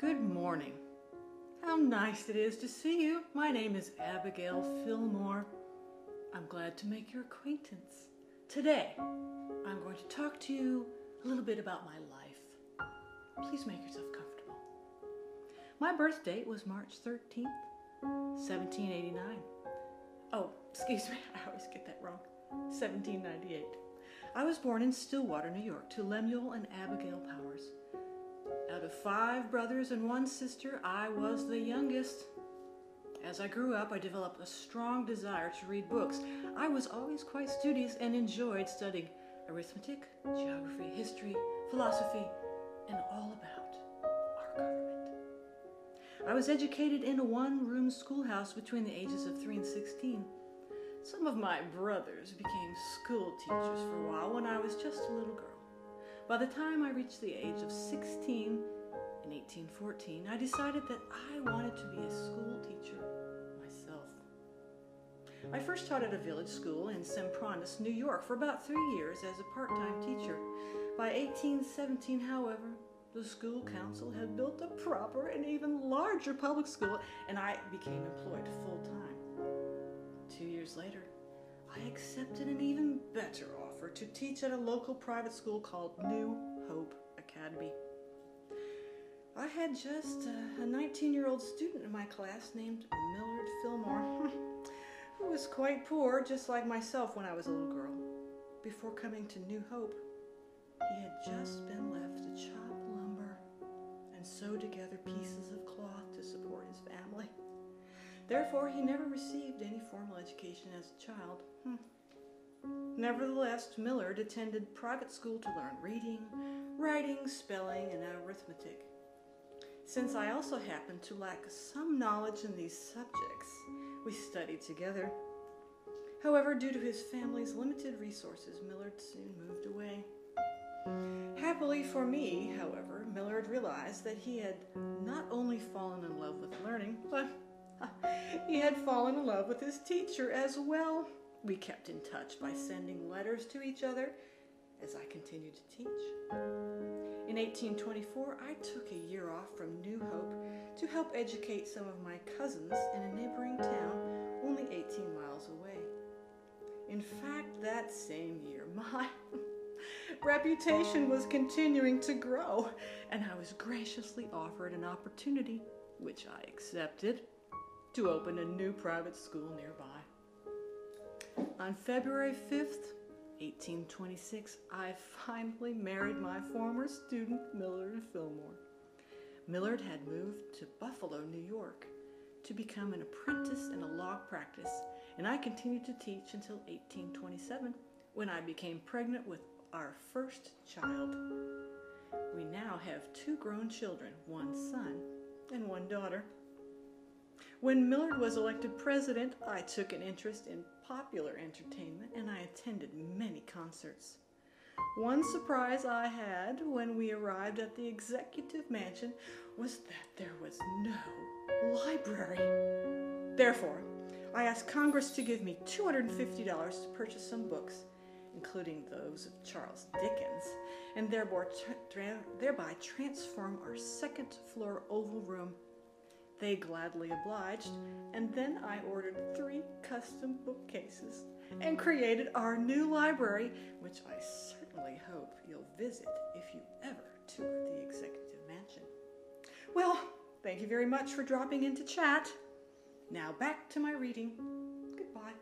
Good morning. How nice it is to see you. My name is Abigail Fillmore. I'm glad to make your acquaintance. Today, I'm going to talk to you a little bit about my life. Please make yourself comfortable. My birth date was March 13th, 1789. Oh, excuse me, I always get that wrong. 1798. I was born in Stillwater, New York, to Lemuel and Abigail Powers. Out of 5 brothers and 1 sister, I was the youngest. As I grew up, I developed a strong desire to read books. I was always quite studious and enjoyed studying arithmetic, geography, history, philosophy, and all about our government. I was educated in a 1-room schoolhouse between the ages of 3 and 16. Some of my brothers became school teachers for a while when I was just a little girl. By the time I reached the age of 16 in 1814, I decided that I wanted to be a school teacher myself. I first taught at a village school in Sempronis, New York for about 3 years as a part-time teacher. By 1817, however, the school council had built a proper and even larger public school, and I became employed full-time. 2 years later, I accepted an even better offer to teach at a local private school called New Hope Academy. I had just a 19-year-old student in my class named Millard Fillmore, who was quite poor, just like myself when I was a little girl. Before coming to New Hope, he had just been left to chop lumber and sew together pieces of cloth to support his family. Therefore, he never received any formal education as a child. Nevertheless, Millard attended private school to learn reading, writing, spelling, and arithmetic. Since I also happened to lack some knowledge in these subjects, we studied together. However, due to his family's limited resources, Millard soon moved away. Happily for me, however, Millard realized that he had not only fallen in love with learning, but he had fallen in love with his teacher as well. We kept in touch by sending letters to each other as I continued to teach. In 1824, I took a year off from New Hope to help educate some of my cousins in a neighboring town only 18 miles away. In fact, that same year, my reputation was continuing to grow, and I was graciously offered an opportunity, which I accepted, to open a new private school nearby. On February 5th, 1826, I finally married my former student, Millard Fillmore. Millard had moved to Buffalo, New York, to become an apprentice in a law practice, and I continued to teach until 1827, when I became pregnant with our first child. We now have 2 grown children, 1 son and 1 daughter. When Millard was elected president, I took an interest in popular entertainment and I attended many concerts. One surprise I had when we arrived at the executive mansion was that there was no library. Therefore, I asked Congress to give me $250 to purchase some books, including those of Charles Dickens, and thereby transform our 2nd floor oval room. They gladly obliged, and then I ordered 3 custom bookcases and created our new library, which I certainly hope you'll visit if you ever tour the executive mansion. Well, thank you very much for dropping in to chat. Now back to my reading. Goodbye.